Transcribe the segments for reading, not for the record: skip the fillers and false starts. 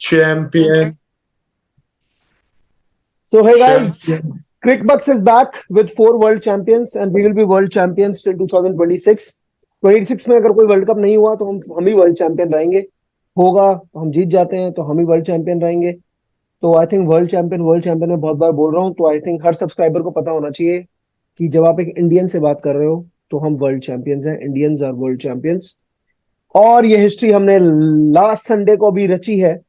champion. So hey guys, Champion. CrickBucks is back with 4 world champions and we will be world champions till 2026. 26 में अगर कोई world cup नहीं हुआ तो हम ही वर्ल्ड चैंपियन रहेंगे. होगा तो हम जीत जाते हैं तो हम ही वर्ल्ड चैंपियन रहेंगे. तो आई थिंक वर्ल्ड चैंपियन मैं बहुत बार बोल रहा हूँ, तो आई थिंक हर सब्सक्राइबर को पता होना चाहिए कि जब आप एक इंडियन से बात कर रहे हो तो हम वर्ल्ड चैंपियंस हैं. Indians are world champions. और ये हिस्ट्री हमने लास्ट संडे को भी रची है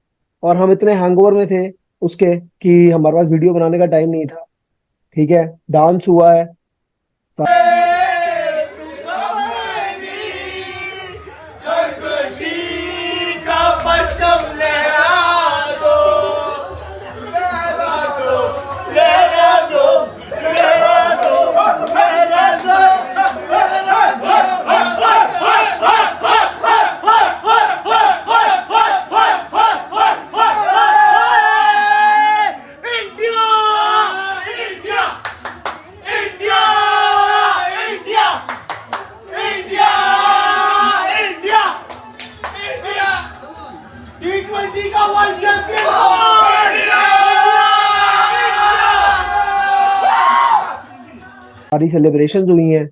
और हम इतने हैंगओवर में थे उसके कि हमारे पास वीडियो बनाने का टाइम नहीं था. ठीक है, डांस हुआ है. सारी सेलिब्रेशंस हुई हैं.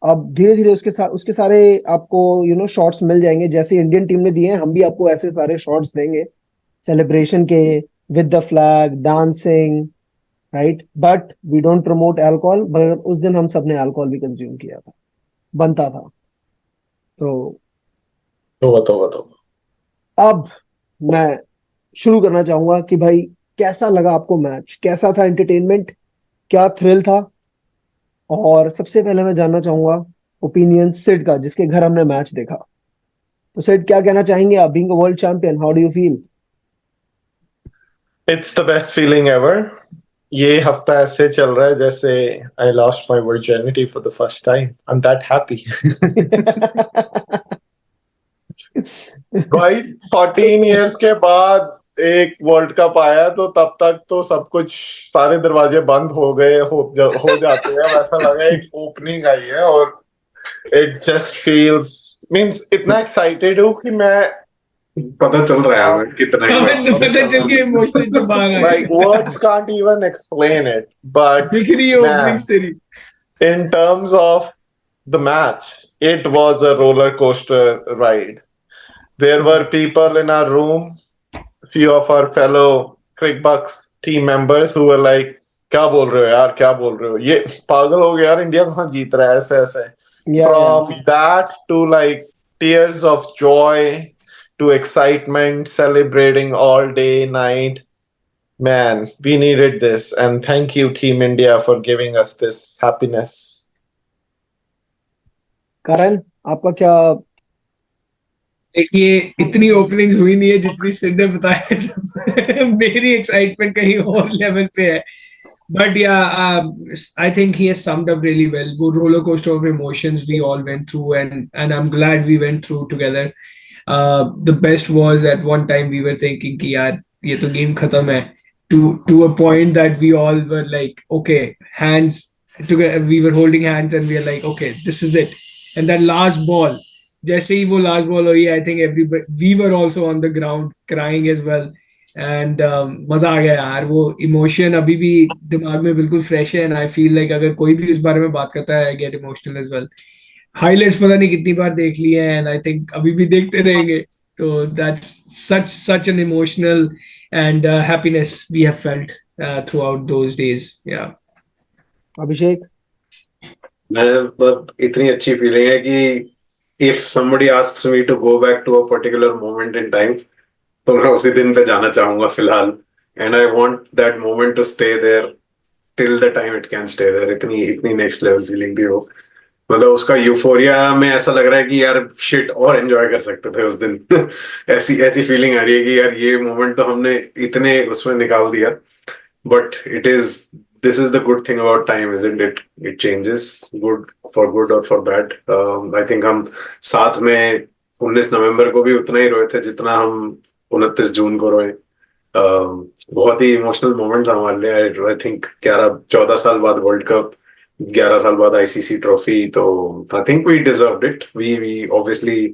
अब धीरे धीरे उसके सारे आपको शॉट्स मिल जाएंगे. जैसे इंडियन टीम ने दिए हैं हम भी आपको ऐसे सारे शॉट्स देंगे सेलिब्रेशन के, with the flag, dancing, right. But we don't promote alcohol. मगर उस दिन हम सबने अल्कोहल भी कंज्यूम किया था, बनता था. तो अब मैं शुरू करना चाहूंगा कि भाई कैसा लगा आपको मैच, कैसा था एंटरटेनमेंट, क्या थ्रिल था. और सबसे पहले मैं जानना चाहूंगा ओपिनियन सिड का, जिसके घर हमने मैच देखा. तो सिड, क्या कहना चाहेंगे आप, being a world champion, how do you feel? It's the best feeling ever. ये हफ्ता ऐसे चल रहा है जैसे I lost my virginity for the first time. I'm that happy. भाई 14 years के बाद एक वर्ल्ड कप आया तो तब तक तो सब कुछ, सारे दरवाजे बंद हो गए हो जाते हैं. वैसा लगा एक ओपनिंग आई है और इट जस्ट फील्स मींस इतना एक्साइटेड हूँ कि मैं पता चल रहा है हमें कितना पता चल के इमोशन से बाहर आए. like words can't even explain it, but दिख रही है ओपनिंग्स तेरी. in terms of the match, it was a roller coaster ride. There were people in our room, few of our fellow CrickBucks team members who were like, क्या बोल रहे हो यार, क्या बोल रहे हो, ये पागल हो गया यार, इंडिया कहाँ जीत रहा है ऐसे ऐसे. From that to like tears of joy to excitement, celebrating all day, night. Man, we needed this, and thank you Team India for giving us this happiness. करण, आपका क्या? देखिए, इतनी ओपनिंग्स हुई नहीं है जितनी सिड ने बताया. मेरी एक्साइटमेंट कहीं और लेवल पे है. But yeah, I think he has summed up really well. वो roller coaster of emotions we all went through, and I'm glad we went through together. The best was at one time we were thinking कि यार ये तो game खत्म है. To a point that we all were like, okay, hands together. We were holding hands and we were like, okay, this is it. And that last ball, जैसे ही वो last ball हुई, I think everybody, we were also on the ground crying as well. And मजा आ गया यार. वो emotion अभी भी दिमाग में बिल्कुल फ्रेश है. एंड आई फील लाइक अगर कोई भी इस बारे में बात करता है, I get emotional as well. Highlights पता नहीं कितनी बार देख लिए हैं, एंड आई थिंक अभी भी देखते रहेंगे. तो that's such an emotional and happiness we have felt throughout those days. या अभिषेक, मतलब इतनी अच्छी फीलिंग है कि if somebody asks me to go back to a particular moment in time, तो मैं उसी दिन पे जाना चाहूंगा फिलहाल. And I want that moment to stay there till the time it can stay there. इतनी next level feeling थी वो. मतलब उसका यूफोरिया में ऐसा लग रहा है कि यार शिट और एंजॉय कर सकते थे उस दिन. ऐसी फीलिंग आ रही है कि यार ये मोमेंट तो हमने इतने उसमें निकाल दिया. But this is the good thing about time, isn't it? It changes, for good or for bad. I think हम साथ में 19 नवंबर को भी उतना ही रोए थे जितना हम 29 जून को रोए. बहुत ही इमोशनल मोमेंट था हमारे लिए. आई थिंक 14 साल बाद वर्ल्ड कप, 11 साल बाद ICC ट्रॉफी. तो I think we deserved it. We obviously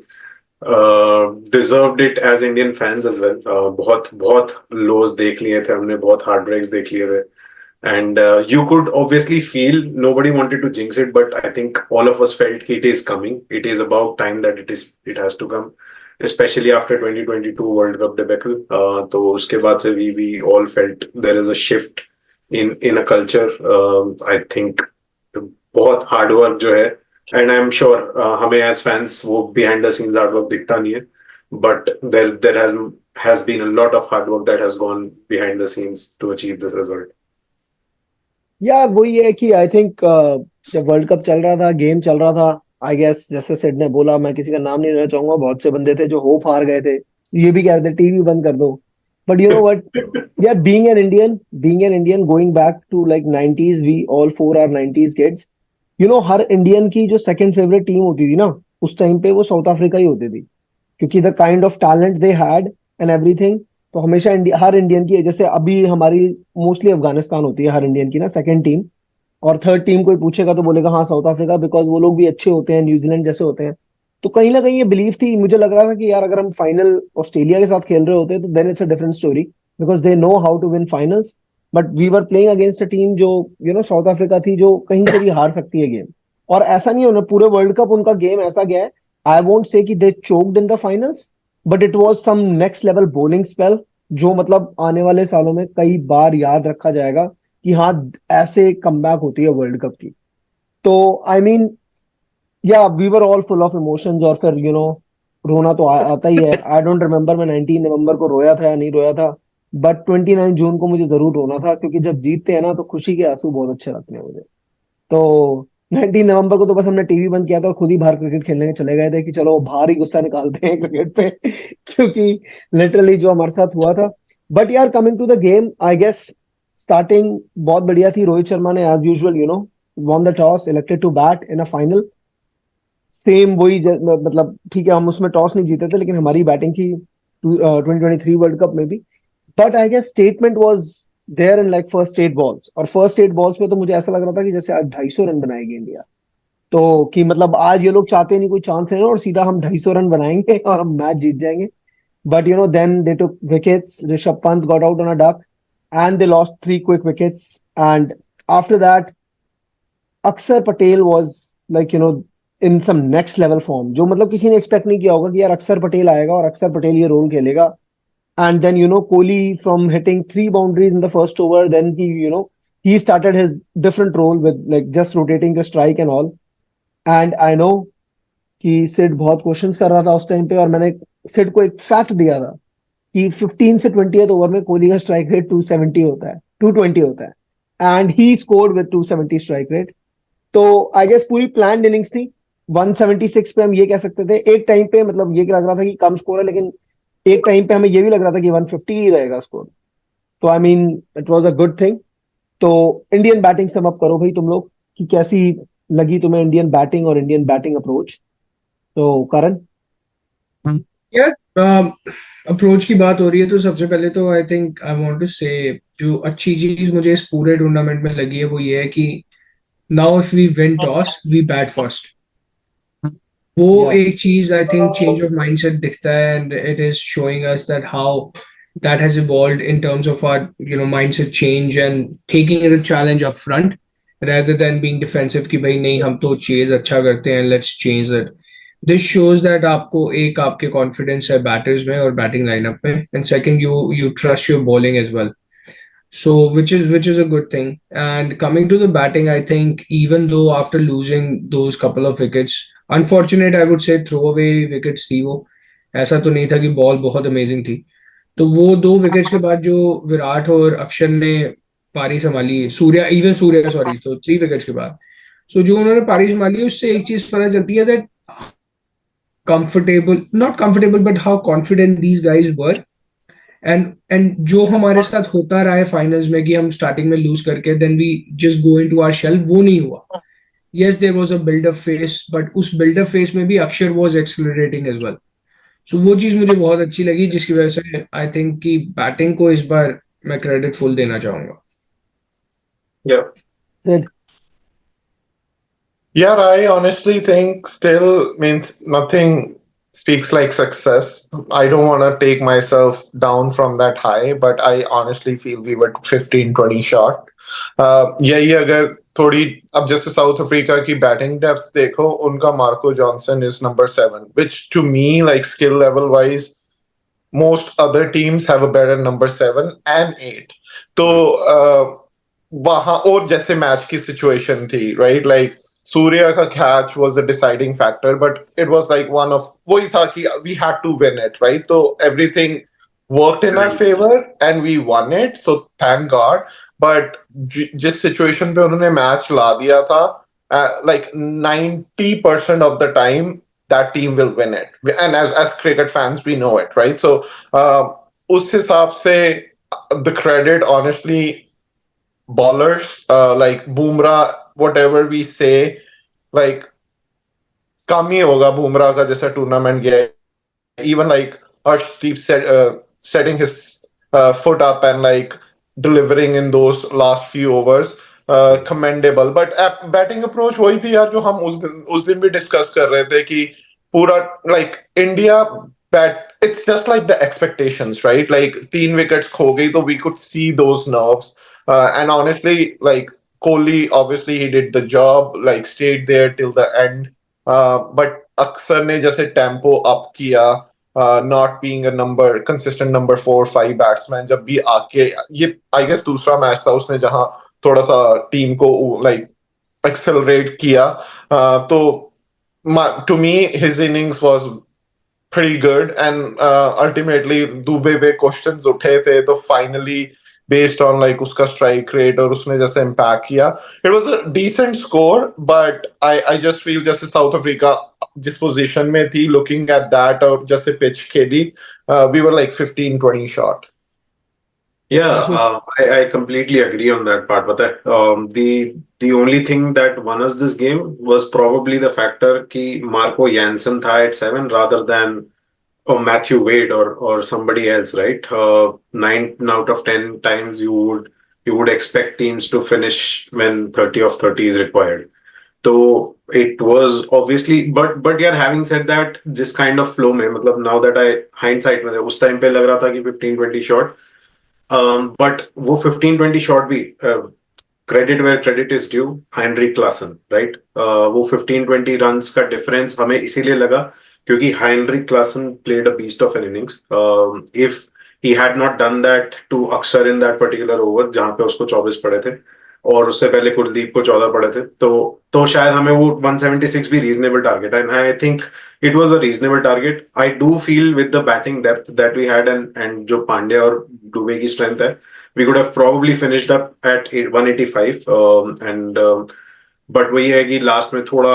Deserved it as Indian fans as well. बहुत बहुत lows देख लिए थे हमने, बहुत heartbreaks देख लिए थे. And you could obviously feel nobody wanted to jinx it, but I think all of us felt it is coming. It is about time that it has to come, especially after 2022 World Cup debacle. तो उसके बाद से we all felt there is a shift in a culture. I think बहुत hard work जो है, and I'm sure हमें as fans वो behind the scenes hard work दिखता नहीं है, but there has been a lot of hard work that has gone behind the scenes to achieve this result. यार वही है कि आई थिंक जब वर्ल्ड कप चल रहा था, गेम चल रहा था, आई गेस जैसे सिड ने बोला, मैं किसी का नाम नहीं लेना चाहूंगा, बहुत से बंदे थे जो होप हार गए थे, ये भी कह रहे थे टीवी बंद कर दो. बट यू नो व्हाट यार, being an Indian going back to like 90s, we all four are 90s kids. You know हर इंडियन की जो सेकंड फेवरेट टीम होती थी ना उस टाइम पे, वो साउथ अफ्रीका ही होती थी, क्योंकि the kind of talent they had and everything. तो हमेशा हर इंडियन की, जैसे अभी हमारी मोस्टली अफगानिस्तान होती है हर इंडियन की ना सेकंड टीम, और थर्ड टीम कोई पूछेगा तो बोलेगा हाँ साउथ अफ्रीका, बिकॉज वो लोग भी अच्छे होते हैं, न्यूजीलैंड जैसे होते हैं. तो कहीं ना कहीं ये बिलीव थी, मुझे लग रहा था कि यार अगर हम फाइनल ऑस्ट्रेलिया के साथ खेल रहे होते तो then it's a different story, because they know how to win finals. But we were playing against a team जो साउथ अफ्रीका थी, जो कहीं से भी हार सकती है गेम. और ऐसा नहीं है, उन्हें पूरे वर्ल्ड कप उनका गेम ऐसा गया है, आई वोंट से कि they choked in the finals, but it was some next level bowling spell, जो मतलब आने वाले सालों में कई बार याद रखा जाएगा कि हाँ ऐसे कमबैक होती है वर्ल्ड कप की. तो I mean yeah we were all full of emotions, और फिर रोना तो आता ही है. आई डोंट रिमेम्बर मैं 19 नवंबर को रोया था या नहीं रोया था, बट 29 जून को मुझे जरूर रोना था, क्योंकि जब जीतते हैं ना तो खुशी के आंसू बहुत अच्छे लगते हैं मुझे. तो 19 नवंबर को तो बस हमने टीवी बंद किया था और खुद ही बाहर क्रिकेट खेलने के चले गए थे कि चलो बाहर ही गुस्सा निकालते हैं क्रिकेट पे क्योंकि लिटरली जो हमारे साथ हुआ था. बट यार coming to the game, I guess starting बहुत बढ़िया थी. रोहित शर्मा ने as usual won the toss, elected to bat in a final. Same वही मतलब ठीक है, हम उसमें टॉस नहीं जीते थे, लेकिन हमारी बैटिंग थी 2023 वर्ल्ड कप में भी. But I guess statement was there in like first 8 balls, और फर्स्ट 8 बॉल्स पे तो मुझे ऐसा लग रहा था कि जैसे आज 250 रन बनाएगी इंडिया. तो कि मतलब आज ये लोग चाहते नहीं कोई चांस है और सीधा हम 250 रन बनाएंगे और हम मैच जीत जाएंगे. But then they took wickets, Rishabh Pant got out on a duck and they lost 3 quick wickets. And after that Axar Patel was like in some next level form, जो मतलब किसी ने एक्सपेक्ट नहीं किया होगा कि यार अक्षर पटेल आएगा और अक्षर पटेल ये रोल खेलेगा. And then Kohli from hitting 3 boundaries in the first over, then he started his different role with like just rotating the strike and all. And I know कि सिड बहुत क्वेश्चंस कर रहा था उस टाइम पे, और मैंने सिड को एक फैक्ट दिया था कि 15 से 20th ओवर में कोहली का स्ट्राइक रेट 270 होता है, 220 होता है, and he scored with 270 strike rate. तो आई गेस पूरी प्लान इनिंग्स थी. 176 पे हम ये कह सकते थे एक टाइम पे, मतलब ये लग रहा था कि कम स्कोर है, लेकिन एक टाइम पे हमें ये भी लग रहा था कि 150 ही रहेगा स्कोर. तो I mean it was a good thing. तो इंडियन बैटिंग सम अप करो भाई तुम लोग, कि कैसी लगी तुम्हें इंडियन बैटिंग और इंडियन बैटिंग अप्रोच. तो करण. यार अप्रोच की बात हो रही है तो सबसे पहले तो I think I want to say जो अच्छी चीज मुझे इस पूरे टूर्नामेंट में लगी है वो ये है कि now if we win toss we bat first. वो Yeah. एक चीज I think change of mindset दिखता है and it is showing us that how that has evolved in terms of our mindset change and taking the challenge up front rather than being defensive कि भाई नहीं हम तो chase अच्छा करते हैं let's change that. This shows that आपको एक आपके confidence है batters में और batting lineup में, and second you trust your bowling as well. So which is a good thing. And coming to the batting, I think even though after losing those couple of wickets, unfortunate I would say throwaway wickets थी वो, ऐसा तो नहीं था कि ball बहुत amazing थी. तो वो 2 विकेट्स के बाद जो विराट और अक्षर ने पारी संभाली, सूर्या सॉरी, तो 3 विकेट्स के बाद सो जो उन्होंने पारी संभाली उससे एक चीज पता चलती है that not comfortable but how confident these guys were. And जो हमारे साथ होता रहा है फाइनल्स में कि हम स्टार्टिंग में लूज करके then we just go into our shell, वो नहीं हुआ. Yes there was a buildup phase, but उस बिल्डअप फेस में भी Axar was accelerating as well. So वो चीज मुझे बहुत अच्छी लगी जिसकी वजह से आई थिंक कि बैटिंग को इस बार मैं क्रेडिट फुल देना चाहूंगा. Yeah. Sid. Yeah, I honestly think still means nothing speaks like success. I don't want to take myself down from that high, but I honestly feel we were 15-20 short. यही अगर थोड़ी अब जैसे south Africa की batting depth देखो, उनका Marco Jansen is number 7, which to me, like skill level wise, most other teams have a better number 7 and 8. तो वहां और जैसे मैच की सिचुएशन थी, राइट, लाइक सूर्या का catch was the deciding factor, but it was like one off, वही था कि we had to win it, right, तो everything worked in our favor and we won it, so thank god. But जिस situation पे उन्होंने match ला दिया था, like 90% of the time that team will win it, and as cricket fans we know it, right? So उस हिसाब से the credit, honestly, bowlers, like Bumrah, whatever we say, like कम ही होगा बुमराह का जैसा टूर्नामेंट गया है. Even like Arshdeep said, setting his foot up and like delivering in those last few overs, commendable. But batting approach वही थी यार जो हम उस दिन भी डिस्कस कर रहे थे कि पूरा like India bat, it's just like the expectations, right? Like 3 wickets खो गई तो we could see those nerves, and honestly, like Kohli, obviously he did the job, like stayed there till the end, but अक्सर ने जैसे tempo up किया, not being a consistent number 4-5 batsman, जब भी आके ये आई गेस दूसरा match था उसने जहां थोड़ा सा टीम को लाइक एक्सेलरेट किया, तो to me his innings was pretty good, and ultimately Dubey पे क्वेश्चंस उठे थे, तो finally based on like उसका strike rate और उसने जैसे impact किया, it was a decent score. But I just feel जैसे साउथ अफ्रीका जिस पोजीशन में थी, looking at that और जैसे पिच खेली, we were like 15-20 short. Yeah, I completely agree on that part. But the only thing that won us this game was probably the factor कि Marco Jansen था at 7 rather than Matthew Wade or somebody else, right? 9 out of 10 times you would expect teams to finish when 30 of 30 is required. So it was obviously, but yeah, having said that, जिस kind of flow में, मतलब now that I hindsight में, उस time पे लग रहा था कि 15-20 short, but वो 15-20 short भी credit where credit is due, Heinrich Klaasen, right? वो 15-20 runs का difference हमें इसीलिए लगा क्योंकि Heinrich Klaasen played a beast of an innings. If he had not done that to Akshar in that particular over, जहाँ पे उसको 24 पड़े थे और उससे पहले कुलदीप को 14 पड़े थे, तो शायद हमें वो 176 भी रीजनेबल टारगेट है, and I think it was a reasonable target. I do feel with the batting depth that we had and जो पांड्या और दुबे की स्ट्रेंथ है, we could have probably finished up at 185, and but वही है कि last में थोड़ा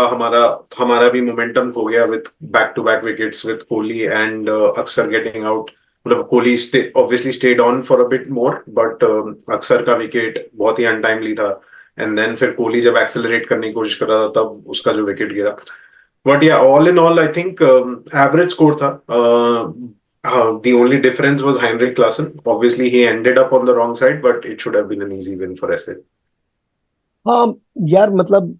हमारा भी मोमेंटम खो गया with back to back wickets with Kohli and Axar getting out. मतलब Kohli obviously stayed on for a bit more, but अक्सर का विकेट बहुत ही अनटाइमली था, एंड देन फिर कोहली जब एक्सेलरेट करने की कोशिश कर रहा था तब उसका जो विकेट गिरा. बट या all in all I think average score था. The only difference was Heinrich Klaasen. Obviously he ended up on the wrong side, but it should have been an easy win for SA. हाँ यार, मतलब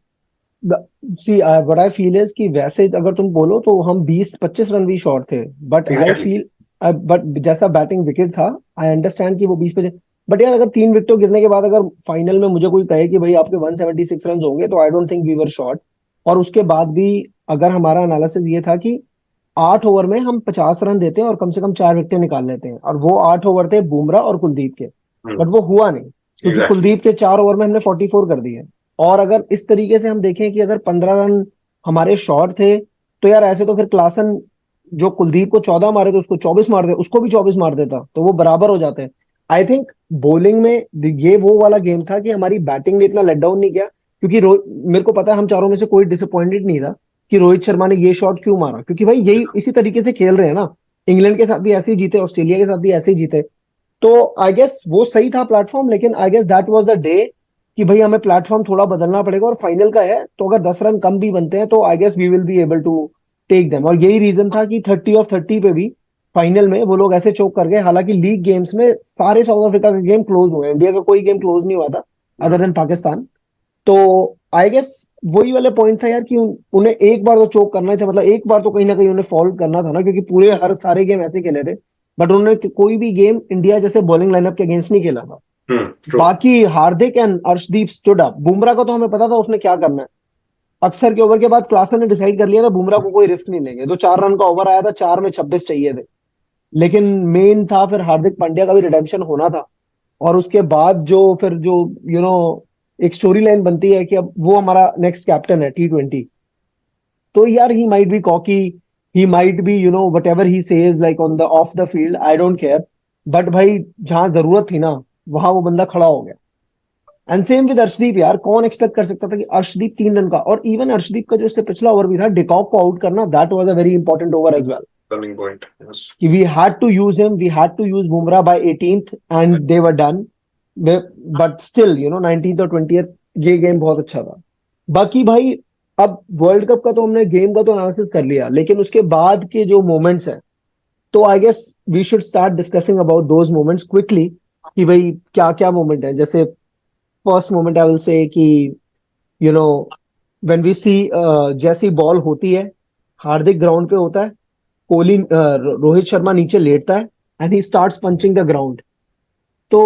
see, what I feel is कि वैसे अगर तुम बोलो तो हम 20-25 रन भी शॉर्ट थे, बट आई फील बट जैसा बैटिंग विकेट था, आई अंडरस्टैंड कि वो 20-25, बट यार अगर 3 विकेटों गिरने के बाद अगर फाइनल में मुझे कोई कहे कि भाई आपके 176 रन होंगे, तो I don't think we were short. और उसके बाद भी अगर हमारा एनालिसिस ये था कि 8 ओवर में हम 50 रन देते हैं और कम से कम 4 विकेटें निकाल लेते हैं, और वो 8 ओवर थे बुमराह और कुलदीप के, बट वो हुआ नहीं क्योंकि कुलदीप के 4 ओवर में हमने 44 कर दिए. और अगर इस तरीके से हम देखें कि अगर 15 रन हमारे शॉर्ट थे, तो यार ऐसे तो फिर क्लासन जो कुलदीप को 14 मारे थे उसको 24 मार दे, उसको भी 24 मार देता, तो वो बराबर हो जाते हैं. आई थिंक बॉलिंग में ये वो वाला गेम था कि हमारी बैटिंग ने इतना लेट डाउन नहीं किया, क्योंकि मेरे को पता है हम चारों में से कोई डिसअपॉइंटेड नहीं था कि रोहित शर्मा ने ये शॉट क्यों मारा, क्योंकि भाई यही इसी तरीके से खेल रहे हैं ना. इंग्लैंड के साथ भी ऐसे ही जीते, ऑस्ट्रेलिया के साथ भी ऐसे ही जीते, तो आई गेस वो सही था प्लेटफॉर्म. लेकिन I guess that was the day कि भाई हमें प्लेटफॉर्म थोड़ा बदलना पड़ेगा, और फाइनल का है तो अगर 10 रन कम भी बनते हैं तो I guess we will be able to take them. और यही रीजन था कि 30 ऑफ 30 पे भी फाइनल में वो लोग ऐसे चोक कर गए. हालांकि लीग गेम्स में सारे साउथ अफ्रीका के गेम क्लोज हुए, इंडिया का कोई गेम क्लोज नहीं हुआ था अदर देन पाकिस्तान. तो आई गेस वही वाला पॉइंट था यार कि उन्हें एक बार तो चोक करना ही था, मतलब एक बार तो कहीं ना कहीं उन्हें फॉल करना था ना, क्योंकि पूरे हर सारे गेम ऐसे खेले थे, बट उन्होंने कोई भी गेम इंडिया जैसे बॉलिंग लाइनअप के अगेंस्ट नहीं खेला था। ट्रू। बाकी Hardik and Arshdeep stood up. Bumrah को तो हमें पता था उसने क्या करना है। अक्सर के ओवर के बाद क्लासन ने डिसाइड कर लिया था बुमराह को कोई रिस्क नहीं लेंगे, तो 4 रन का ओवर आया था, 4 में 26 चाहिए थे। लेकिन मेन था फिर हार्दिक पांड्या का भी रिडेम्पशन होना था, और उसके बाद जो फिर जो यू नो एक स्टोरी लाइन बनती है कि अब वो हमारा नेक्स्ट कैप्टन है T20। तो यार he might be cocky, he might be what ever he says like on the of the field, I don't care, but भाई जहां जरूरत थी ना वहां वो बंदा खड़ा हो गया। एंड सेम विद अर्शदीप यार, कौन एक्सपेक्ट कर सकता था कि अर्शदीप 3 रन का, और इवन अर्शदीप का जो इससे पिछला ओवर भी था डिकॉक को आउट करना, that was a very important over as well. Turning point, yes. कि we had to use him, we had to use Bumrah by 18th and they were done, but still 19th और 20th ये game बहुत अच्छा था। बाकी भाई अब world cup का तो हमने गेम का तो एनालिसिस कर लिया, लेकिन उसके बाद के जो मोमेंट्स हैं, तो I guess we should start discussing about those moments quickly, कि भाई क्या क्या मोमेंट है। जैसे first moment I will say कि यू नो व्हेन वी सी जैसी बॉल होती है, हार्दिक ग्राउंड पे होता है, कोहली रोहित शर्मा नीचे लेटता है and he starts punching the ground. तो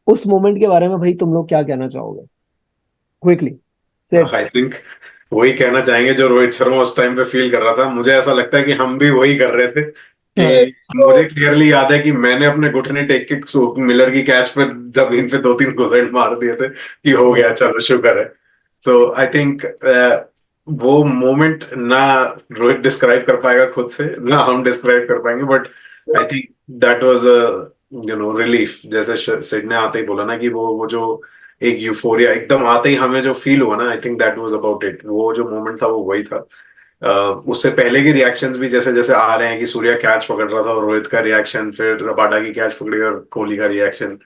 उस मोमेंट के बारे में भाई तुम लोग क्या कहना चाहोगे क्विकली? आई थिंक वही कहना चाहेंगे जो रोहित शर्मा उस टाइम पे फील कर रहा था। मुझे ऐसा लगता है कि हम भी वही कर रहे थे कि मुझे क्लियरली याद है कि मैंने अपने घुटने टेक के मिलर की कैच पे जमीन पे 2-3 घुसेड़ मार दिए थे कि हो गया, चलो शुक्र है। तो आई थिंक वो मोमेंट ना रोहित डिस्क्राइब कर पाएगा खुद से, ना हम डिस्क्राइब कर पाएंगे, but I think that was relief. जैसे सिड ने आते ही बोला ना कि वो जो एक यूफोरिया एकदम आते ही हमें जो फील हुआ ना, I think that was about it. वो जो मोमेंट था वो वही था। उससे पहले के रिएक्शंस भी जैसे जैसे आ रहे हैं कि सूर्या कैच पकड़ रहा था और रोहित का रिएक्शन, फिर रबाडा की कैच पकड़ी और कोहली का रिएक्शन,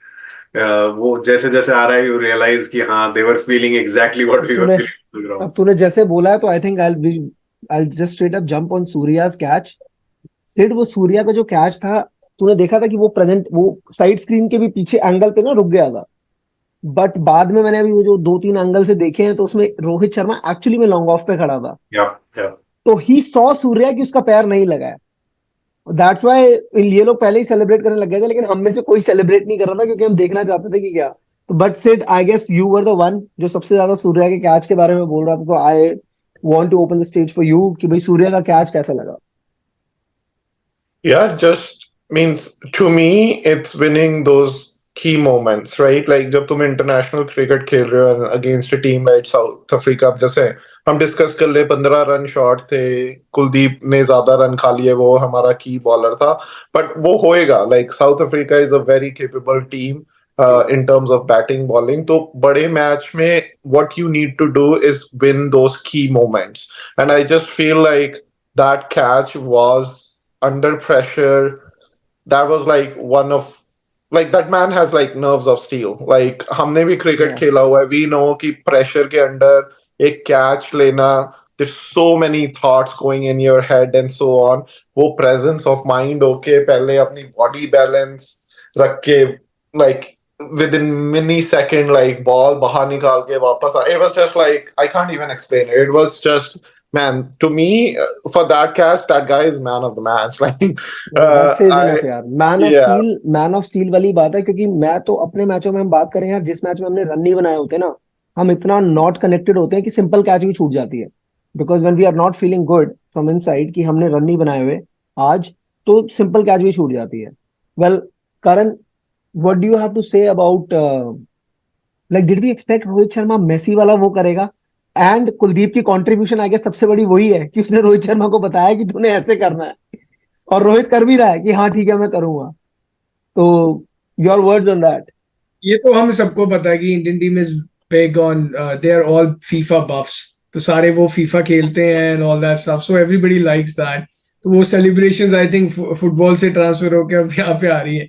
वो जैसे जैसे आ रहा है यू रियलाइज कि हाँ they were feeling exactly what we were तूने फीलिंग ऑन द ग्राउंड। अब तूने जैसे बोला है, तो I think I just straight up jump on Surya's catch. Sid, वो सूर्या का जो कैच था, तूने देखा था कि वो साइड स्क्रीन के भी पीछे एंगल पे ना रुक गया था, बट बाद में मैंने अभी वो जो 2-3 एंगल से देखे हैं, तो उसमें रोहित शर्मा एक्चुअली में लॉन्ग ऑफ पे खड़ा था, या तो ही सॉ सूर्या कि उसका पैर नहीं लगा है। दैट्स व्हाई ये लोग पहले ही सेलिब्रेट करने लग गए थे, लेकिन हम में से कोई सेलिब्रेट नहीं कर रहा था, क्योंकि हम देखना चाहते थे कि क्या। तो but Sid, I guess you were the one जो सबसे ज्यादा सूर्या के कैच के बारे में बोल रहा था, तो I want to open the stage for you कि भाई सूर्या का कैच कैसा लगा? Yeah, just means to me, it's winning those key moments, right? Like जब तुम इंटरनेशनल क्रिकेट खेल रहे हो against a team like south Africa, जैसे हम डिस्कस कर ले, 15 रन शॉर्ट थे, कुलदीप ने ज्यादा रन खा लिए, वो हमारा की बॉलर था, बट वो होएगा। Like south Africa is a very capable team in terms of batting bowling. तो बड़े मैच में what you need to do is win those key moments, and I just feel like that catch was under pressure. That was like one of, like, that man has like nerves of steel. Like हमने भी cricket Yeah. खेला हुआ है, we know कि pressure के under एक catch लेना, there's so many thoughts going in your head and so on. वो presence of mind होके पहले अपनी body balance रख के, like within millisecond, like ball बाहर निकाल के वापस आ, it was just like, I can't even explain it. It was just, man, to me, for that catch, that guy is man of the match. Like, That says enough यार। yeah. Man of steel वाली बात है, क्योंकि मैं तो अपने मैचों में हम बात करें यार, जिस मैच में हमने रन नहीं बनाए होते ना, हम इतना नॉट कनेक्टेड होते हैं कि सिंपल कैच भी छूट जाती है, because when we are not feeling good from inside कि हमने रन नहीं बनाए हुए आज, तो सिंपल कैच भी छूट जाती है। Well Karan, what do you have to say about, like did we expect Rohit Sharma Messi वाला वो करेगा? एंड कुलदीप की कंट्रीब्यूशन आगे सबसे बड़ी वही है कि उसने रोहित शर्मा को बताया कि तूने ऐसे करना है, और रोहित कर भी रहा है कि हाँ ठीक है मैं करूंगा। तो योर वर्ड्स ऑन दैट? ये तो हम सबको पता है कि Indian team is big on, they are all FIFA buffs, तो सारे वो फीफा खेलते हैं and all that stuff, so everybody likes that. तो वो सेलिब्रेशंस आई थिंक फुटबॉल से ट्रांसफर होकर अब यहाँ पे आ रही है,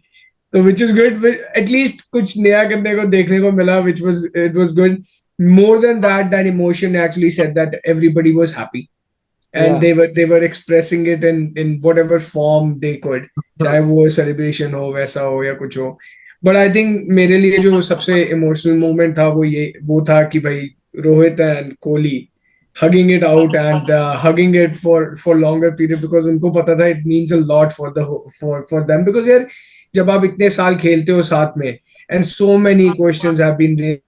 तो विच इज गुड। एटलीस्ट कुछ नया करने को देखने को मिला, which was, it was good. More than that, that emotion actually said that everybody was happy and they were expressing it in whatever form they could, चाहे वो सेलिब्रेशन हो, वैसा हो या कुछ हो। बट आई थिंक मेरे लिए जो सबसे इमोशनल मोमेंट था वो था कि भाई Rohit and Kohli hugging it out and hugging it for longer period because उनको पता था it means a lot for the for them because यार जब आप इतने साल खेलते हो साथ में and so many questions have been raised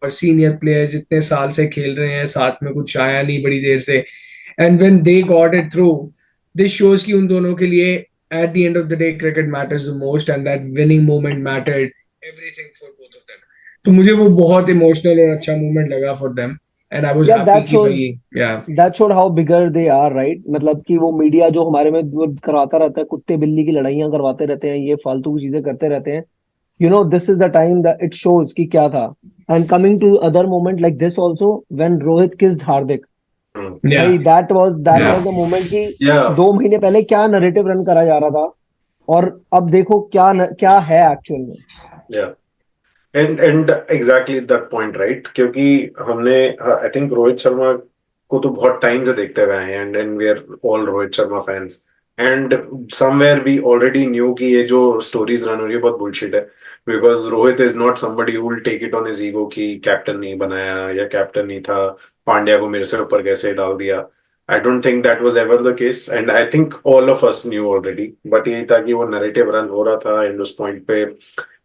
और सीनियर प्लेयर्स इतने साल से खेल रहे हैं साथ में कुछ आया नहीं बड़ी देर से and when they got it through this shows कि उन दोनों के लिए at the end of the day cricket matters the most and that winning moment mattered everything for both of them तो मुझे वो बहुत इमोशनल और अच्छा मोमेंट लगा for them and I was Yeah, happy that कि shows भाई या that showed how bigger they are, right? मतलब कि वो मीडिया जो हमारे में वो करवाता रहता है, कुत्ते बिल्ली की लड़ाइयां करवाते रहते हैं, ये फालतू की चीजें करते रहते हैं. This is the time that it shows कि क्या था. And coming to other moment like this also, when Rohit kissed Hardik, या भाई that Yeah. was the moment कि Yeah. 2 महीने पहले क्या नरेटिव रन करा जा रहा था और अब देखो क्या है एक्चुअल में. Yeah. And exactly that point, right? क्योंकि हमने I think रोहित शर्मा को तो बहुत टाइम से देखते हुए आए हैं and we are all Rohit Sharma fans. And somewhere we already knew कि ये जो stories run हो रही है बहुत bullshit है because Rohit is not somebody who will take it on his ego कि कैप्टन नहीं बनाया या कैप्टन नहीं था पांड्या को मेरे से ऊपर कैसे डाल दिया. I don't think that was ever the case and I think all of us knew already. But यही था कि वो narrative run हो रहा था and उस point पे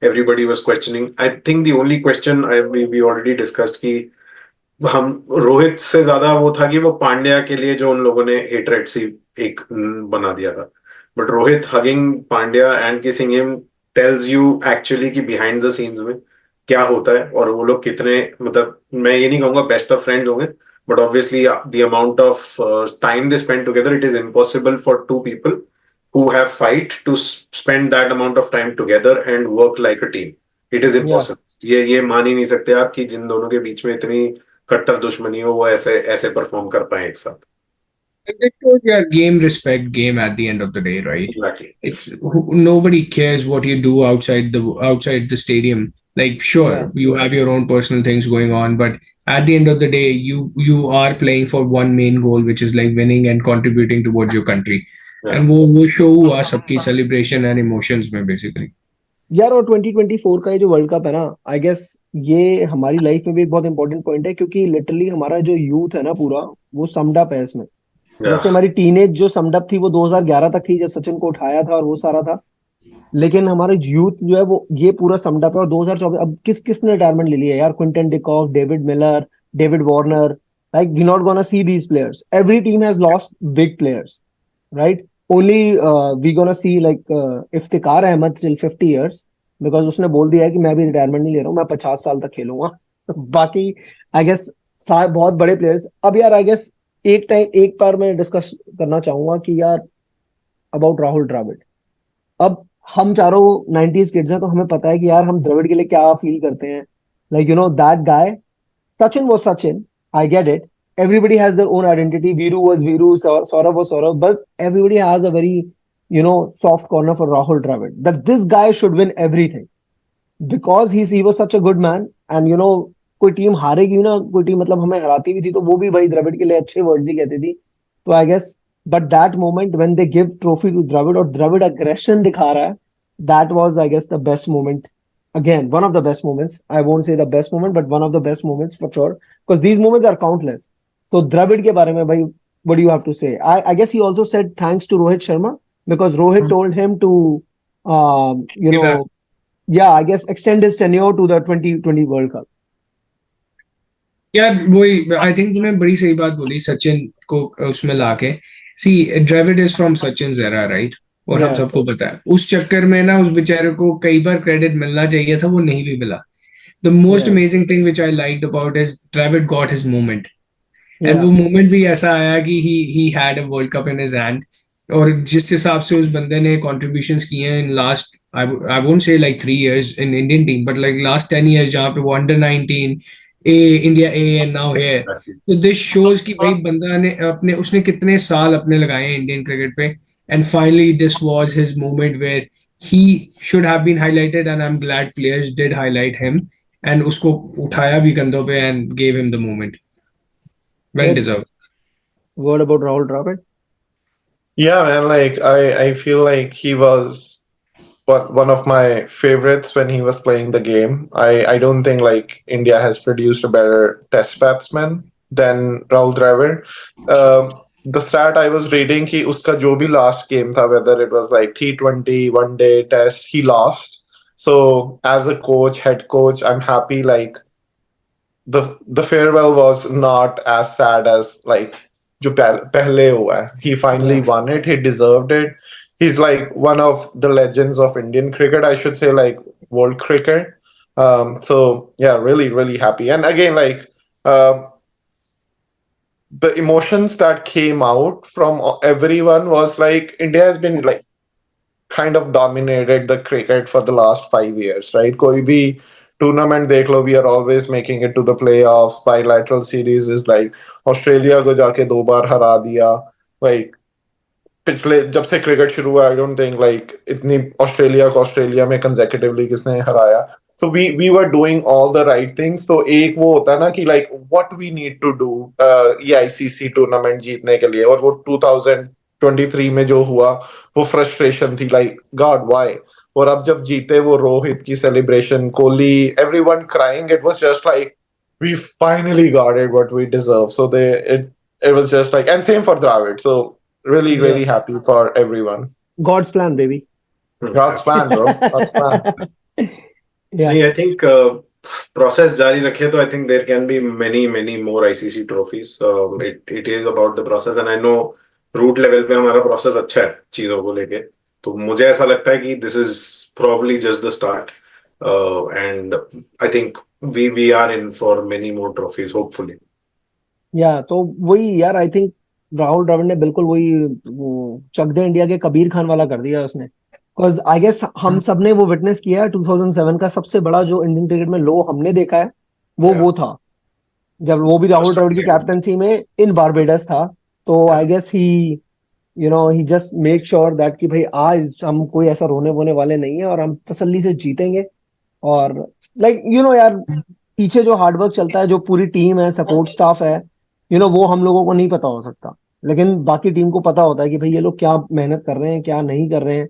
everybody was questioning. I think the only question we already discussed कि हम रोहित से ज्यादा वो था कि वो पांड्या के लिए जो उन लोगों ने हेटरेट सी एक बना दिया था but Rohit hugging Pandya and kissing him tells you actually कि बिहाइंड द सीन्स में क्या होता है और वो लोग कितने मतलब मैं ये नहीं कहूंगा बेस्ट ऑफ फ्रेंड्स होंगे but obviously the amount of time they spend together it is impossible for two people who have fight to spend that amount of time together and work like a team. It is Yeah. impossible. ये मान ही नहीं सकते आप कि जिन दोनों के बीच में इतनी कट्टर दुश्मनी हो वो ऐसे ऐसे परफॉर्म कर पाए एक साथ. It shows your game respect game at the end of the day, right? Exactly. It's nobody cares what you do outside the stadium. Like, sure, Yeah. you have your own personal things going on, but at the end of the day, you are playing for one main goal, which is like winning and contributing towards your country. Yeah. And वो show हुआ सबकी celebration and emotions में basically. यार और 2024 का ये जो world cup है ना, आई गेस ये हमारी लाइफ में भी एक बहुत इंपॉर्टेंट पॉइंट है क्योंकि लिटरली हमारा जो यूथ है ना पूरा वो समड अप है इसमें. Yeah. जैसे हमारी टीनेज जो समड अप थी वो 2011 तक थी जब सचिन को उठाया था और वो सारा था, लेकिन हमारे यूथ जो है वो ये पूरा समड अप है. और 2024 अब किसने रिटायरमेंट ले लिया यार? Quinton de Kock, David Miller, David Warner. Like we not gonna see these players. Every team has lost big players, right? Only we gonna see like Iftikhar Ahmed till 50 years because उसने बोल दिया है कि मैं भी रिटायरमेंट नहीं ले रहा हूँ, मैं 50 साल तक खेलूंगा. बाकी आई गेस बहुत बड़े प्लेयर्स. अब यार आई गेस एक बार मैं डिस्कस करना चाहूंगा कि यार अबाउट राहुल द्रविड़. अब हम चारों 90s किड्स हैं तो हमें पता है कि यार हम द्रविड़ के लिए क्या फील करते हैं. Like that guy, Sachin was Sachin. I get it. Everybody has their own identity. Viru was Viru, Saurav was Saurav, but everybody has a very, soft corner for Rahul Dravid. That this guy should win everything because he was such a good man. And कोई team हारेगी ना, कोई team मतलब हमें हराती भी थी तो वो भी भाई द्रविड़ के लिए अच्छे वर्ड्स ही कहती थी. तो I guess but that moment when they give trophy to Dravid और द्रविड़ अग्रेशन दिखा रहा है, that was I guess the best moment. Again, one of the best moments. I won't say the best moment, but one of the best moments for sure. Because these moments are countless. So Dravid के बारे में भाई, what do you have to say? I guess he also said thanks to Rohit Sharma because Rohit told him to, I guess extend his tenure to the 2020 World Cup. यार वही I think तुमने बड़ी सही बात बोली सचिन को उसमें लाके. See Dravid is from Sachin era, right? और हम Yeah. सबको पता है उस चक्कर में ना उस बेचारे को कई बार क्रेडिट मिलना चाहिए था, वो नहीं भी मिला. The most Yeah. Amazing thing which I liked about is Dravid got his moment. And Yeah. वो मोमेंट भी ऐसा आया कि he had a world cup in his hand. और जिस हिसाब से उस बंदे ने कॉन्ट्रीब्यूशंस किए हैं इन लास्ट आई वोंट से like 3 years in Indian team but like last 10 years जहाँ पे वो under 19 India A and now here. तो दिस शोज कि भाई बंदा ने उसने कितने साल अपने लगाए हैं इंडियन क्रिकेट पे. And finally, this was his moment where he should have been highlighted, and I'm glad players did highlight him. And उसको उठाया भी कंधों पे and gave him the moment. Well Yeah. deserved. What about Rahul Dravid? Yeah, man, like I feel like he was one of my favorites when he was playing the game. I don't think like India has produced a better test batsman than Rahul Dravid. The stat I was reading कि उसका जो भी last game था, whether it was like T20, one day test, he lost. So as a coach, head coach, I'm happy like the farewell was not as sad as like जो पहले हुआ है. He finally won it. He deserved it. He's like one of the legends of Indian cricket, I should say, like world cricket. So yeah, really, really happy. And again, like the emotions that came out from everyone was like India has been like kind of dominated the cricket for the last 5 years, right? कोई भी tournament देख लो, we are always making it to the playoffs. Bilateral series is like Australia को जाके 2 बार हरा दिया. Like पिछले जब से क्रिकेट शुरू हुआ, आई डोंट थिंक लाइक इतनी ऑस्ट्रेलिया में कंसेक्यूटिवली किसने हराया. So we were doing all the right things. तो एक वो होता है ना कि like what we need to do ये ICC टूर्नामेंट जीतने के लिए, और वो 2023 में जो हुआ वो फ्रस्ट्रेशन थी, like God why. और अब जब जीते वो रोहित की celebration, Kohli, everyone crying, it was just like we finally got it what we deserve. So it was just like, and same for Dravid. So really, really happy for everyone. God's plan, baby. God's plan, bro. God's plan. Yeah. I think process जारी रखे तो I think there can be many more ICC trophies. It is about the process, and I know root level पे हमारा process अच्छा है चीजों को लेके. तो मुझे ऐसा लगता है कि this is probably just the start, and I think we are in for many more trophies hopefully. Yeah, तो वही यार, आई थिंक राहुल द्रविड़ ने बिल्कुल वही चक दे इंडिया के कबीर खान वाला कर दिया उसने. बिकॉज आई गेस हम सब ने वो विटनेस किया है. 2007 का सबसे बड़ा जो इंडियन क्रिकेट में लो हमने देखा है वो था जब वो भी राहुल द्रविड़ की कैप्टनसी में इन बारबेडस था. तो I guess he just make sure that कि भाई आज हम कोई ऐसा रोने वोने वाले नहीं है और हम तसल्ली से जीतेंगे. और लाइक यार, पीछे जो हार्डवर्क चलता है, जो पूरी टीम है, सपोर्ट स्टाफ है, वो हम लोगों को नहीं पता हो सकता, लेकिन बाकी टीम को पता होता है कि भाई ये लोग क्या मेहनत कर रहे हैं, क्या नहीं कर रहे हैं.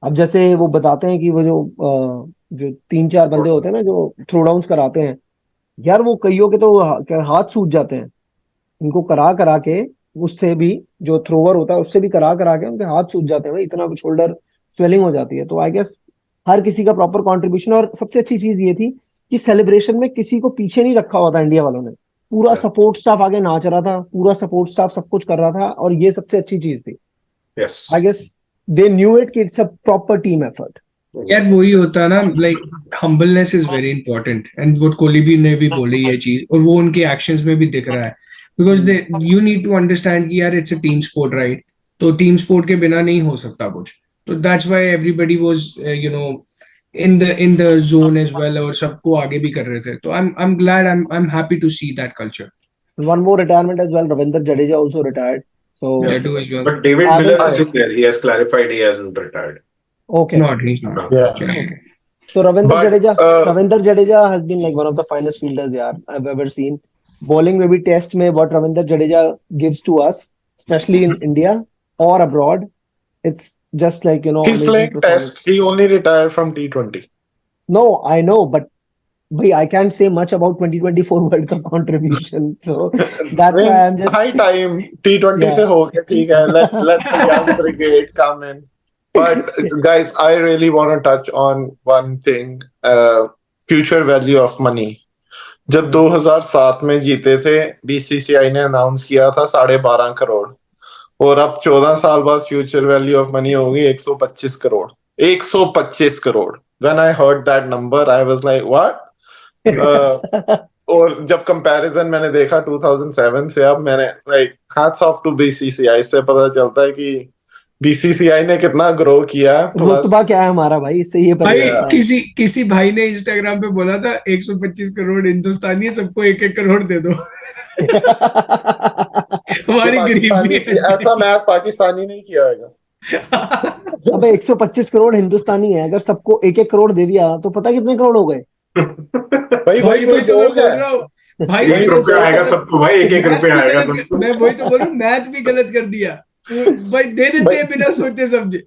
अब जैसे वो बताते हैं कि वो जो 3-4 बंदे होते हैं ना जो थ्रो डाउन्स कराते हैं, यार वो कईयों के तो हाथ सूज जाते हैं. इनको करा के उससे भी, जो थ्रोवर होता है उससे भी करा के उनके हाथ सूज जाते हैं भाई, इतना शोल्डर स्वेलिंग हो जाती है. तो आई गेस हर किसी का प्रॉपर कंट्रीब्यूशन. और सबसे अच्छी चीज ये थी कि सेलिब्रेशन में किसी को पीछे नहीं रखा हुआ था इंडिया वालों ने. पूरा सपोर्ट स्टाफ आगे नाच रहा था, पूरा सपोर्ट स्टाफ सब कुछ कर रहा था, और ये सबसे अच्छी चीज थी. I guess they knew it कि it's a proper team effort. यार वही होता है ना, like humbleness is very important, and वो कोहली भी ने भी बोली ये चीज, और वो उनके एक्शंस में भी दिख रहा है. Because they you need to understand कि यार it's a team sport, right? तो टीम स्पोर्ट के बिना नहीं हो सकता कुछ. तो that's why everybody was in the zone as well, और सबको आगे भी कर रहे थे. तो I'm glad, I'm happy to see that culture. One more retirement as well. Ravindra Jadeja also retired. So Yeah, do as well. But David Miller is still there. He has clarified he hasn't retired. okay. He's not. Yeah. So Ravindra But, Jadeja has been like one of the finest fielders I've ever seen. Bowling maybe test में what Ravindra Jadeja gives to us, especially in India or abroad, it's just like he's amazing playing performance. test. He only retired from T20. No, I know, but I can't say much about 2024 World Cup contribution. So that's why I'm just high time T20 Yeah. से हो गया, ठीक है. Let the young brigade come in. But guys, I really want to touch on one thing, future value of money. जब 2007 में जीते थे, BCCI ने अनाउंस किया था 12.5 करोड़, और अब 14 साल बाद फ्यूचर वैल्यू ऑफ मनी होगी 125 crore. 125 crore. When I heard that number, I was like, what? और जब कंपैरिजन मैंने देखा 2007 से, अब मैंने like hats off to BCCI. इससे पता चलता है कि BCCI ने कितना ग्रो किया. रुतबा क्या है हमारा भाई, इससे ये पता भाई चलता है. किसी भाई ने इंस्टाग्राम पे बोला था 125 करोड़ हिंदुस्तानी है, सबको 1-1 करोड़ दे दो. हमारी गरीबी है. ऐसा मैथ पाकिस्तानी नहीं किया होगा. अबे 125 करोड़ हिंदुस्तानी है, अगर सबको 1-1 करोड़ दे दिया तो पता कितने करोड़ हो गए. भाई वही तो मैं जोक बोल है. रहा हूँ भाई. 1 रुपया आएगा सबको भाई, 1 रुपया आएगा सबको. मैं वही तो बोल रहा हूँ, मैथ भी गलत कर दिया भाई. दे देते हैं बिना सोचे समझे.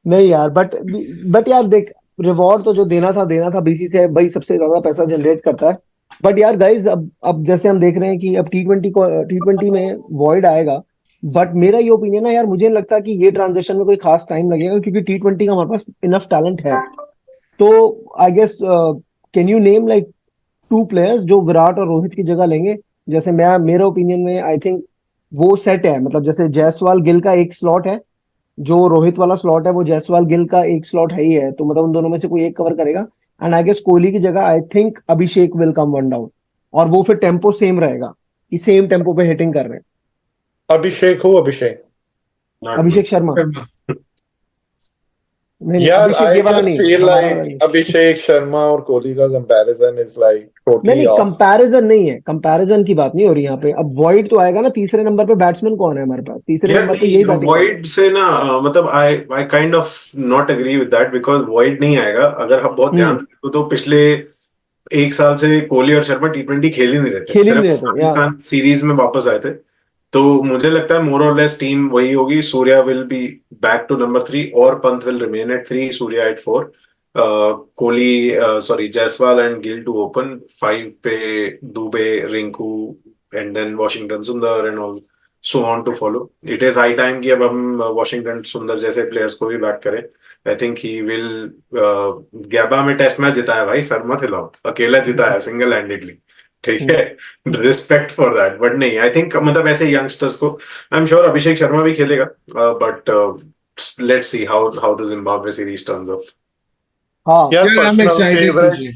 नहीं यार, बट यार देख, रिवॉर्ड तो जो देना था, बीसीसीआई भाई सबसे ज्यादा पैसा जनरेट करता है। बट यार गाइज, अब जैसे हम देख रहे हैं कि अब टी ट्वेंटी में वॉइड आएगा। बट मेरा ये ओपिनियन है यार, मुझे नहीं लगता कि ये ट्रांजेक्शन में कोई खास टाइम लगेगा, क्योंकि टी ट्वेंटी का हमारे पास इनफ टैलेंट है। तो I guess, can you name like 2 players जो विराट और रोहित की जगह लेंगे? जैसे मैं, मेरा ओपिनियन में आई थिंक वो सेट है, मतलब जैसे जायसवाल गिल का एक स्लॉट है, जो रोहित वाला स्लॉट है वो जायसवाल गिल का एक स्लॉट है ही है, तो मतलब उन दोनों में से कोई एक कवर करेगा। एंड आई गेस कोहली की जगह I think Abhishek will come one down, और वो फिर टेम्पो सेम रहेगा कि सेम टेम्पो पे हिटिंग कर रहे हैं। अभिषेक Not Abhishek me. Sharma, Sharma. नहीं नहीं, यार अभिषेक आई ये वाला जस्ट नहीं, फील हमारा वाला नहीं। लाइक अभिषेक शर्मा और कोहली का कंपैरिजन इज लाइक नहीं टोटली नहीं, ऑफ। कंपैरिजन नहीं है, कंपैरिजन की बात नहीं हो रही यहाँ पे। अब वॉइड तो आएगा ना, तीसरे नंबर पे बैट्समैन कौन है हमारे पास? तीसरे यार नंबर पे नहीं, यही बैटिंग करेगा। वॉइड से ना मतलब I kind of not agree with that, because void नहीं आएगा। अगर आप बहुत ध्यान हम्म, से देखो तो पिछले एक साल से कोहली और शर्मा टी20 खेल ही नहीं रहे थे, खेल ही सिर्फ नहीं रहे थे यार। पाकिस्तान सीरीज में वापस आए थे। तो मुझे लगता है मोर और लेस टीम वही होगी। Surya will be back to number 3 और Pant will remain at 3, Surya at 4, Kohli sorry Jaiswal and Gill to open 5 पे, Dube, Rinku and then Washington Sundar and all so on to follow. It is high time कि अब हम वॉशिंगटन सुंदर जैसे प्लेयर्स को भी बैक करें। I think he will. गैबा में टेस्ट मैच जिता है भाई, सर मत हिलाओ, अकेला जिता है सिंगल हैंडेडली, ठीक है। Hmm. Respect for that, but नहीं आई थिंक मतलब ऐसे यंगस्टर्स को I am sure Abhishek Sharma भी खेलेगा, but let's see how the Zimbabwe series turns out. हाँ यार यार I am excited to see.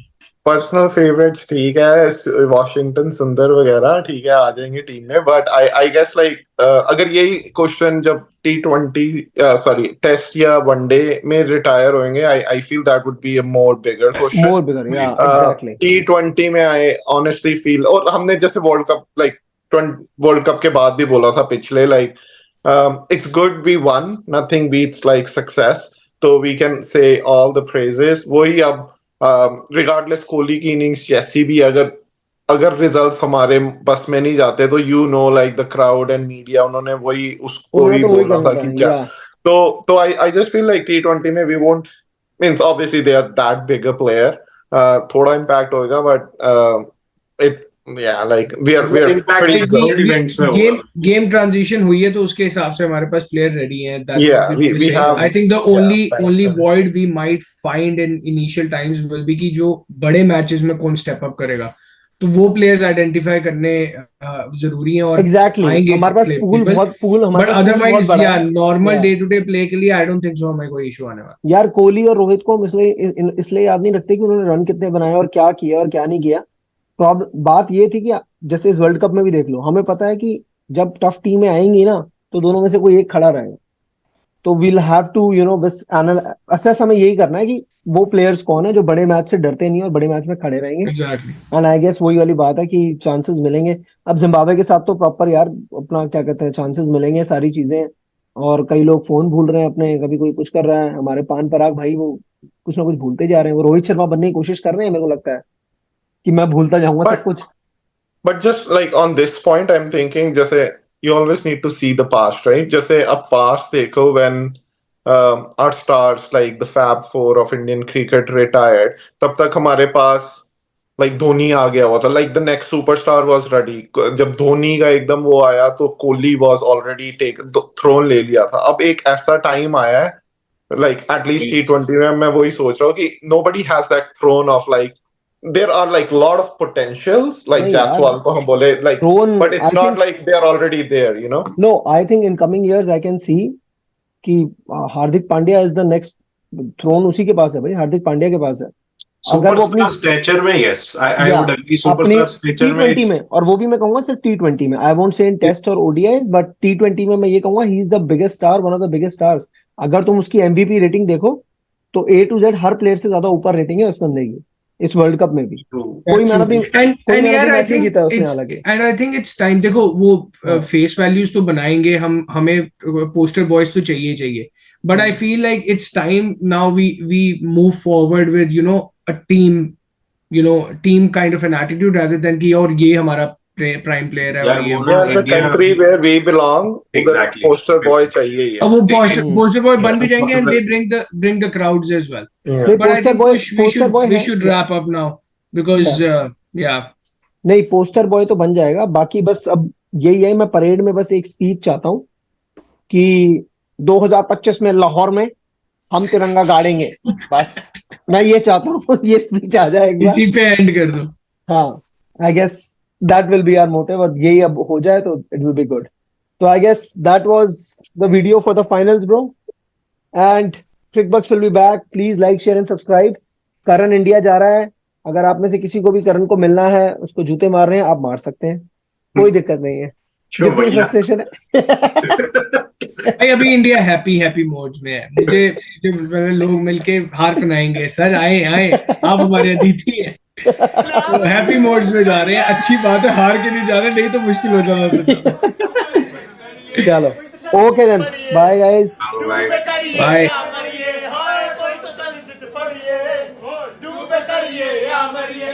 Personal favourites ठीक है, वॉशिंगटन सुंदर वगैरह ठीक है, आ जाएंगे टीम में। बट आई गेस लाइक अगर यही क्वेश्चन जब टी20 सॉरी टेस्ट या वनडे में रिटायर होंगे, I feel that would be a more bigger question. More bigger, या एग्जैक्टली। टी20 में आई ऑनेस्टली फील, और हमने जैसे वर्ल्ड कप के बाद भी बोला था पिछले, like it's good we won, nothing beats like success, तो we can say all the praises. वही अब रिगार्डलेस कोहली की इनिंग्स जैसी भी, अगर अगर रिजल्ट्स हमारे बस में नहीं जाते तो like the crowd and media उन्होंने वही उसको उन्होंने ही तो वही बोला करना था था कि क्या। या। तो आई जस्ट फील लाइक टी20 में we won't, means obviously they are that big a player, थोड़ा इम्पैक्ट होगा, but it yeah like we are impact pretty ground events में होगा। गेम ट्रांजिशन हुई है तो उसके हिसाब से हमारे पास प्लेयर रेडी हैं, that's what yeah we we say. Have I think the yeah only void we might find in initial times will be कि जो बड़े मैचेस में कौन स्टेप अप करेगा, तो वो प्लेयर्स आइडेंटिफाई करने जरूरी हैं और एग्जैक्टली, आएंगे हमारे पास प्लेबल। पूल बट हमारे पास पूल बहुत अदरवाइज बड़ा या है नॉर्मल या। डे टू डे प्ले के लिए आई डोंट थिंक सो हमें कोई इशू आने वाला। यार कोहली और रोहित को हम इसलिए याद नहीं रखते कि उन्होंने रन कितने बनाए और क्या किया और क्या नहीं किया। प्रॉब्लम बात ये थी कि जैसे इस वर्ल्ड कप में भी देख लो, हमें पता है कि जब टफ टीमें आएंगी ना, तो दोनों में से कोई एक खड़ा रहेगा। तो वील हैव टू बस असेस हमें यही करना है कि वो प्लेयर्स कौन है जो बड़े मैच से डरते नहीं और बड़े मैच में खड़े रहेंगे। एग्जैक्टली। एंड आई गेस वही वाली बात है कि चांसेस मिलेंगे। अब जिम्बाब्वे के साथ तो प्रॉपर यार अपना क्या कहते हैं, चांसेस मिलेंगे सारी चीजें। और कई लोग फोन भूल रहे हैं अपने, कभी कोई कुछ कर रहा है, हमारे पान पराग भाई वो कुछ ना कुछ भूलते जा रहे हैं, वो रोहित शर्मा बनने की कोशिश कर रहे हैं, मेरे को लगता है कि मैं भूलता जाऊंगा सब बट कुछ। But just like on this point, I'm thinking, जैसे you always need to see the past, right? जैसे अब past देखो, when our stars like the Fab Four of Indian cricket retired, तब तक हमारे पास like धोनी आ गया हुआ था, like the next superstar was ready. जब धोनी का एकदम वो आया तो कोहली was already throne ले लिया था। अब एक ऐसा टाइम आया है, like at least T20 में मैं वही सोच रहा हूँ कि nobody has that throne of like there are like a lot of potentials like नहीं यार, Jaiswal को हम बोले like, throne but it's I not think, like they are already there, you know. No I think in coming years I can see कि Hardik Pandya is the next. Throne उसी के पास है भाई, हार्दिक पांड्या के पास है। अगर वो अपनी सुपरस्टार स्टेचर में, यस आई या वुड एग्री, अपनी सुपरस्टार स्टेचर में टी20 इट्स में, और वो भी मैं कहूंगा सिर्फ टी20 में, I won't say in Test और ओडीआईज, बट टी20 में मैं ये कहूंगा he is the biggest star, one of the biggest stars. अगर तुम उसकी एमवीपी रेटिंग देखो तो ए टू जेड हर प्लेयर से ज्यादा ऊपर रेटिंग है उस बंदे की, इस वर्ल्ड कप में भी। कोई That's man of true. The कोई And मैन ऑफ यार द I मैच नहीं think जीता उसने it's हालांकि। and I think it's time, देखो वो हाँ, फेस वैल्यूज तो बनाएंगे हम, हमें पोस्टर बॉयज तो चाहिए चाहिए, but I feel like it's time now we move forward with a team, team kind of an attitude rather than कि और ये हमारा प्राइम प्लेयर है यार, और ये वो ना Yeah, the India- country where we belong, Exactly. poster boy चाहिए ही अब है. वो पोस्टर बॉय बन भी जाएंगे and they Possible. bring the crowds as well. Yeah. नहीं But I poster think boy we है should wrap up now because yeah. नहीं पोस्टर बॉय तो बन जाएगा, बाकी बस अब यही है, मैं परेड में बस एक स्पीच चाहता हूँ कि 2025 में लाहौर में हम तिरंगा गाड़ेंगे, बस मैं ये चाहता हूँ ये स्पीच आ जाए एक बार. इसी पे एंड कर दो. हाँ, I guess that will be our motive, और यही अब हो जाए तो इट विल बी गुड. तो I guess that was the video for the finals bro, and Cricbuzz will be back. Please like share and subscribe. Karan India जा रहा है, अगर आप में से किसी को भी करण को मिलना है, उसको जूते मार रहे हैं, आप मार सकते हैं, कोई दिक्कत नहीं है. क्यों जितनी भैया? फ्रस्ट्रेशन है भाई अभी इंडिया हैप्पी मोड में है. मुझे लोग मिलके हार पहनाएंगे, सर आए आए आप हमारे अतिथि हैं. तो हैप्पी मोड्स में जा रहे हैं. अच्छी बात है, हार के नहीं जा रहे, नहीं तो मुश्किल हो जाता. चलो okay then, bye guys. Bye. कोई तो चल जिद फड़िए डूबे करिए या मरिए